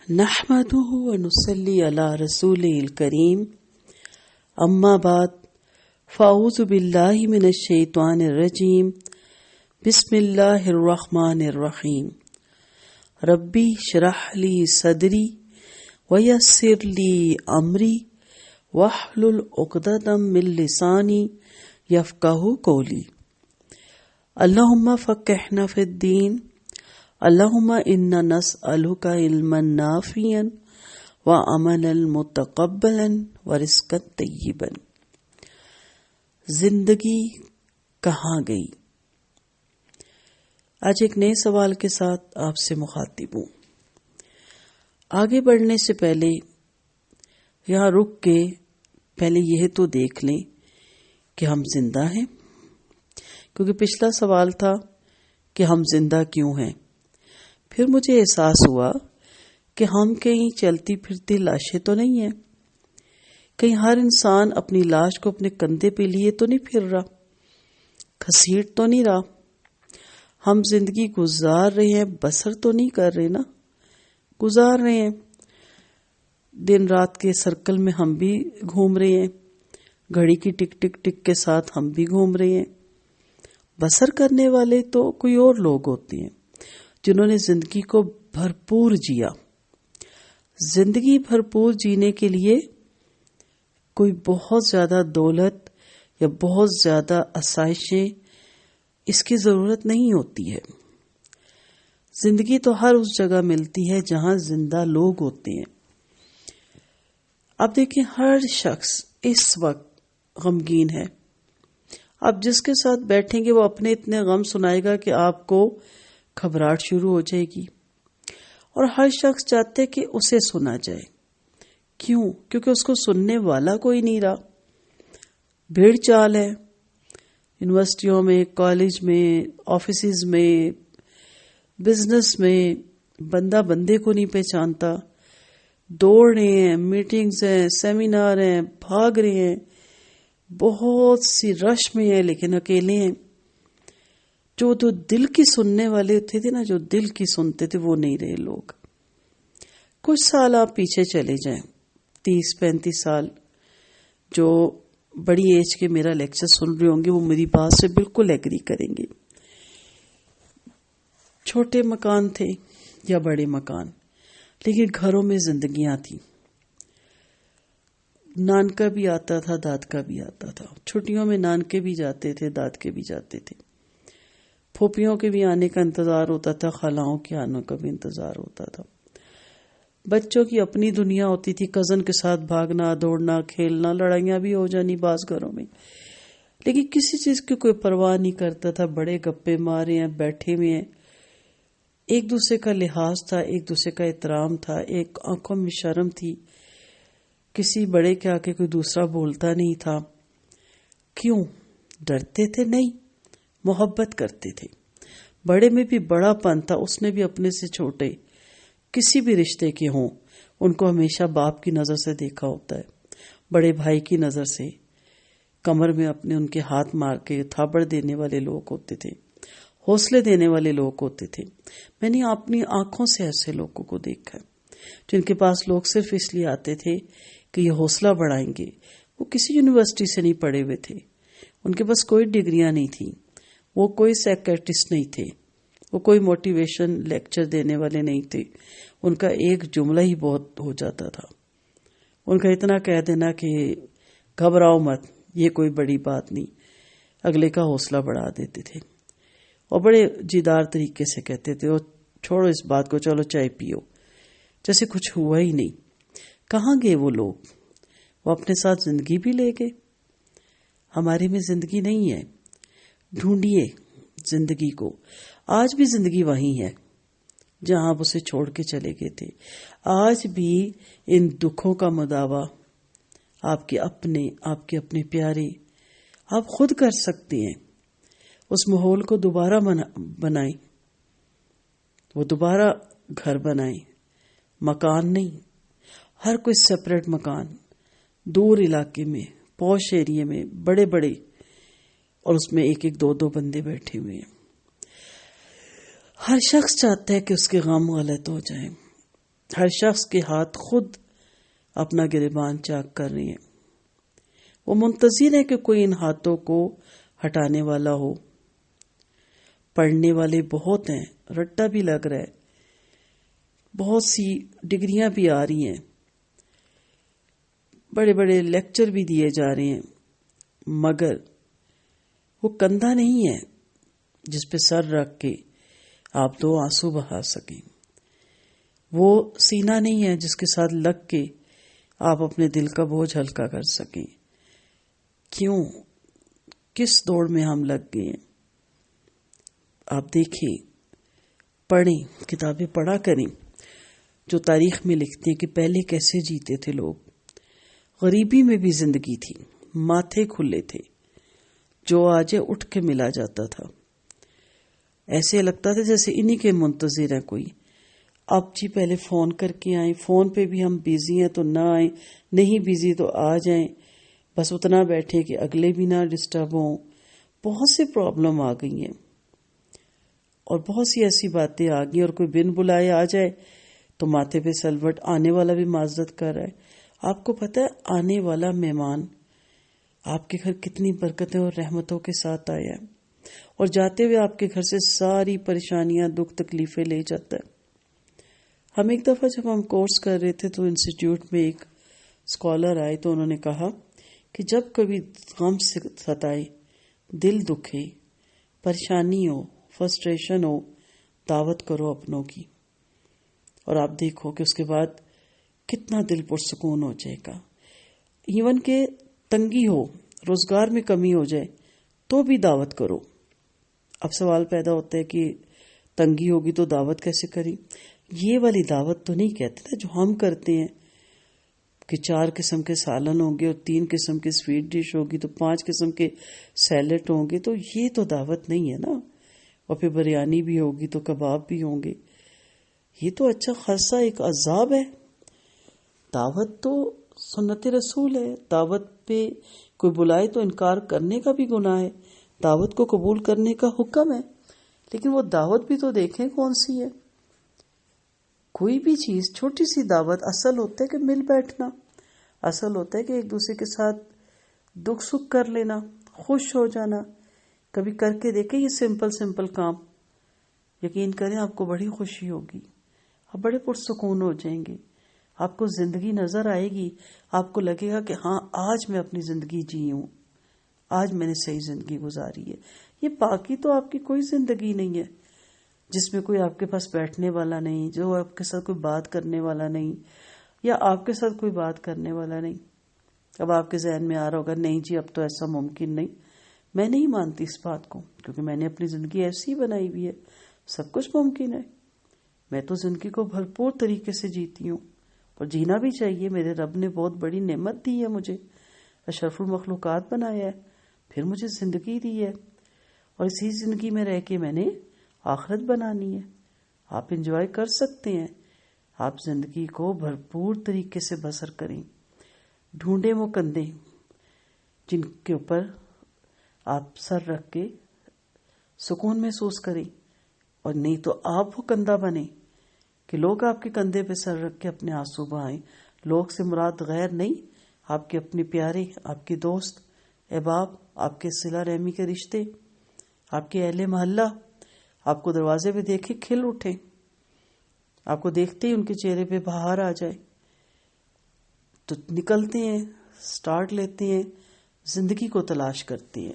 نحمده ونصلي على رسوله الكريم اما بعد فاعوذ بالله من الشیطان الرجیم بسم اللہ الرحمن الرحیم ربی اشرح لی صدری ویسر لی امری واحلل عقدۃ من لسانی یفقہوا قولی اللہم فقہنا فی الدین اللہم انا نسألک علما نافعا وعملا متقبلا ورزقا طیبا۔ زندگی کہاں گئی؟ آج ایک نئے سوال کے ساتھ آپ سے مخاطب ہوں۔ آگے بڑھنے سے پہلے یہاں رک کے پہلے یہ تو دیکھ لیں کہ ہم زندہ ہیں، کیونکہ پچھلا سوال تھا کہ ہم زندہ کیوں ہیں۔ پھر مجھے احساس ہوا کہ ہم کہیں چلتی پھرتی لاشیں تو نہیں ہیں، کہیں ہر انسان اپنی لاش کو اپنے کندھے پہ لیے تو نہیں پھر رہا، گھسیٹ تو نہیں رہا۔ ہم زندگی گزار رہے ہیں، بسر تو نہیں کر رہے نا، گزار رہے ہیں۔ دن رات کے سرکل میں ہم بھی گھوم رہے ہیں، گھڑی کی ٹک ٹک ٹک کے ساتھ ہم بھی گھوم رہے ہیں۔ بسر کرنے والے تو کوئی اور لوگ ہوتے ہیں جنہوں نے زندگی کو بھرپور جیا۔ زندگی بھرپور جینے کے لیے کوئی بہت زیادہ دولت یا بہت زیادہ آسائشیں اس کی ضرورت نہیں ہوتی ہے۔ زندگی تو ہر اس جگہ ملتی ہے جہاں زندہ لوگ ہوتے ہیں۔ اب دیکھیں، ہر شخص اس وقت غمگین ہے۔ آپ جس کے ساتھ بیٹھیں گے وہ اپنے اتنے غم سنائے گا کہ آپ کو گھبراہٹ شروع ہو جائے گی، اور ہر شخص چاہتے کہ اسے سنا جائے۔ کیوں؟ کیونکہ اس کو سننے والا کوئی نہیں رہا۔ بھیڑ چال ہے، یونیورسٹیوں میں، کالج میں، آفیسز میں، بزنس میں بندہ بندے کو نہیں پہچانتا، دوڑ رہے ہیں، میٹنگز ہیں، سیمینار ہیں، بھاگ رہے ہیں، بہت سی رش میں ہیں لیکن اکیلے ہیں۔ جو دل کی سننے والے ہوتے تھے نا، جو دل کی سنتے تھے، وہ نہیں رہے لوگ۔ کچھ سال آپ پیچھے چلے جائیں، 30-35 سال، جو بڑی ایج کے میرا لیکچر سن رہے ہوں گے وہ میری بات سے بالکل ایگری کریں گے۔ چھوٹے مکان تھے یا بڑے مکان، لیکن گھروں میں زندگیاں تھیں۔ نانکا بھی آتا تھا، دادکا بھی آتا تھا۔ چھٹیوں میں نانکے بھی جاتے تھے، دادکے بھی جاتے تھے۔ پھوپھیوں کے بھی آنے کا انتظار ہوتا تھا، خالاؤں کے آنے کا بھی انتظار ہوتا تھا۔ بچوں کی اپنی دنیا ہوتی تھی، کزن کے ساتھ بھاگنا، دوڑنا، کھیلنا، لڑائیاں بھی ہو جانی بعض گھروں میں، لیکن کسی چیز کی کوئی پرواہ نہیں کرتا تھا۔ بڑے گپے مارے ہیں، بیٹھے ہوئے ہیں، ایک دوسرے کا لحاظ تھا، ایک دوسرے کا احترام تھا، ایک آنکھوں میں شرم تھی، کسی بڑے کے آگے کوئی دوسرا بولتا نہیں تھا۔ کیوں؟ ڈرتے تھے؟ نہیں، محبت کرتے تھے۔ بڑے میں بھی بڑا پن تھا، اس نے بھی اپنے سے چھوٹے کسی بھی رشتے کے ہوں ان کو ہمیشہ باپ کی نظر سے دیکھا ہوتا ہے، بڑے بھائی کی نظر سے۔ کمر میں اپنے ان کے ہاتھ مار کے تھاپڑ دینے والے لوگ ہوتے تھے، حوصلے دینے والے لوگ ہوتے تھے۔ میں نے اپنی آنکھوں سے ایسے لوگوں کو دیکھا جن کے پاس لوگ صرف اس لیے آتے تھے کہ یہ حوصلہ بڑھائیں گے۔ وہ کسی یونیورسٹی سے نہیں پڑھے ہوئے تھے، ان کے پاس کوئی ڈگریاں نہیں تھیں، وہ کوئی سائیکیٹرسٹ نہیں تھے، وہ کوئی موٹیویشن لیکچر دینے والے نہیں تھے۔ ان کا ایک جملہ ہی بہت ہو جاتا تھا، ان کا اتنا کہہ دینا کہ گھبراؤ مت، یہ کوئی بڑی بات نہیں، اگلے کا حوصلہ بڑھا دیتے تھے، اور بڑے جیدار طریقے سے کہتے تھے، اور چھوڑو اس بات کو، چلو چائے پیو، جیسے کچھ ہوا ہی نہیں۔ کہاں گئے وہ لوگ؟ وہ اپنے ساتھ زندگی بھی لے گئے۔ ہمارے میں زندگی نہیں ہے، ڈھونڈیے زندگی کو۔ آج بھی زندگی وہیں ہے جہاں آپ اسے چھوڑ کے چلے گئے تھے۔ آج بھی ان دکھوں کا مداوع آپ کے اپنے پیارے آپ خود کر سکتے ہیں۔ اس ماحول کو دوبارہ بنائیں، وہ دوبارہ گھر بنائیں، مکان نہیں، ہر کوئی سپریٹ مکان، دور علاقے میں، پوش ایریے میں، بڑے بڑے، اور اس میں ایک ایک دو دو بندے بیٹھے ہوئے ہیں۔ ہر شخص چاہتا ہے کہ اس کے غم غلط ہو جائیں، ہر شخص کے ہاتھ خود اپنا گریبان چاک کر رہے ہیں. وہ منتظر ہے کہ کوئی ان ہاتھوں کو ہٹانے والا ہو. پڑھنے والے بہت ہیں، رٹا بھی لگ رہا ہے، بہت سی ڈگریاں بھی آ رہی ہیں، بڑے بڑے لیکچر بھی دیے جا رہے ہیں، مگر وہ کندھا نہیں ہے جس پہ سر رکھ کے آپ 2 آنسو بہا سکیں. وہ سینہ نہیں ہے جس کے ساتھ لگ کے آپ اپنے دل کا بوجھ ہلکا کر سکیں. کیوں؟ کس دوڑ میں ہم لگ گئے ہیں؟ آپ دیکھیں، پڑھیں، کتابیں پڑھا کریں جو تاریخ میں لکھتے ہیں کہ پہلے کیسے جیتے تھے لوگ. غریبی میں بھی زندگی تھی، ماتھے کھلے تھے، جو آجے اٹھ کے ملا جاتا تھا. ایسے لگتا تھا جیسے انہی کے منتظر ہیں کوئی. اب جی پہلے فون کر کے آئیں، فون پہ بھی ہم بیزی ہیں تو نہ آئیں، نہیں بیزی تو آ جائیں، بس اتنا بیٹھے کہ اگلے بھی نہ ڈسٹرب ہوں. بہت سی پرابلم آ گئی ہیں اور بہت سی ایسی باتیں آ گئی، اور کوئی بن بلائے آ جائے تو ماتھے پہ سلوٹ. آنے والا بھی معذرت کر رہا ہے. آپ کو پتہ ہے آنے والا مہمان آپ کے گھر کتنی برکتیں اور رحمتوں کے ساتھ آیا ہے، اور جاتے ہوئے آپ کے گھر سے ساری پریشانیاں، دکھ، تکلیفیں لے جاتا ہے. ہم ایک دفعہ جب ہم کورس کر رہے تھے تو انسٹیٹیوٹ میں ایک اسکالر آئے تو انہوں نے کہا کہ جب کبھی غم سے ستائے، دل دکھے، پریشانی ہو، فرسٹریشن ہو، دعوت کرو اپنوں کی، اور آپ دیکھو کہ اس کے بعد کتنا دل پرسکون ہو جائے گا. ایون کہ تنگی ہو، روزگار میں کمی ہو جائے تو بھی دعوت کرو. اب سوال پیدا ہوتا ہے کہ تنگی ہوگی تو دعوت کیسے کریں؟ یہ والی دعوت تو نہیں کہتے تھے جو ہم کرتے ہیں کہ 4 قسم کے سالن ہوں گے اور 3 قسم کی سویٹ ڈش ہوگی تو 5 قسم کے سیلڈ ہوں گے. تو یہ تو دعوت نہیں ہے نا. اور پھر بریانی بھی ہوگی تو کباب بھی ہوں گے. یہ تو اچھا خاصا ایک عذاب ہے. دعوت تو سنت رسول ہے. دعوت پہ کوئی بلائے تو انکار کرنے کا بھی گناہ ہے، دعوت کو قبول کرنے کا حکم ہے. لیکن وہ دعوت بھی تو دیکھیں کون سی ہے. کوئی بھی چیز، چھوٹی سی دعوت، اصل ہوتا ہے کہ مل بیٹھنا، اصل ہوتا ہے کہ ایک دوسرے کے ساتھ دکھ سکھ کر لینا، خوش ہو جانا. کبھی کر کے دیکھیں یہ سمپل کام، یقین کریں آپ کو بڑی خوشی ہوگی، آپ بڑے پرسکون ہو جائیں گے. آپ کو زندگی نظر آئے گی، آپ کو لگے گا کہ ہاں آج میں اپنی زندگی جی ہوں، آج میں نے صحیح زندگی گزاری ہے. یہ باقی تو آپ کی کوئی زندگی نہیں ہے جس میں کوئی آپ کے پاس بیٹھنے والا نہیں، جو آپ کے ساتھ کوئی بات کرنے والا نہیں، یا آپ کے ساتھ کوئی بات کرنے والا نہیں. اب آپ کے ذہن میں آ رہا ہوگا نہیں جی اب تو ایسا ممکن نہیں. میں نہیں مانتی اس بات کو، کیونکہ میں نے اپنی زندگی ایسی بنائی ہوئی ہے، سب کچھ ممکن ہے. میں تو زندگی کو بھرپور طریقے سے جیتی ہوں، اور جینا بھی چاہیے. میرے رب نے بہت بڑی نعمت دی ہے، مجھے اشرف المخلوقات بنایا ہے، پھر مجھے زندگی دی ہے، اور اسی زندگی میں رہ کے میں نے آخرت بنانی ہے. آپ انجوائے کر سکتے ہیں، آپ زندگی کو بھرپور طریقے سے بسر کریں. ڈھونڈیں وہ کندھے جن کے اوپر آپ سر رکھ کے سکون محسوس کریں، اور نہیں تو آپ وہ کندھا بنیں کہ لوگ آپ کے کندھے پہ سر رکھ کے اپنے آنسو بہائیں. لوگ سے مراد غیر نہیں، آپ کے اپنے پیارے، آپ کے دوست احباب، آپ کے صلہ رحمی کے رشتے، آپ کے اہل محلہ آپ کو دروازے پہ دیکھے کھل اٹھیں، آپ کو دیکھتے ہی ان کے چہرے پہ بہار آ جائے. تو نکلتے ہیں، سٹارٹ لیتے ہیں، زندگی کو تلاش کرتے ہیں.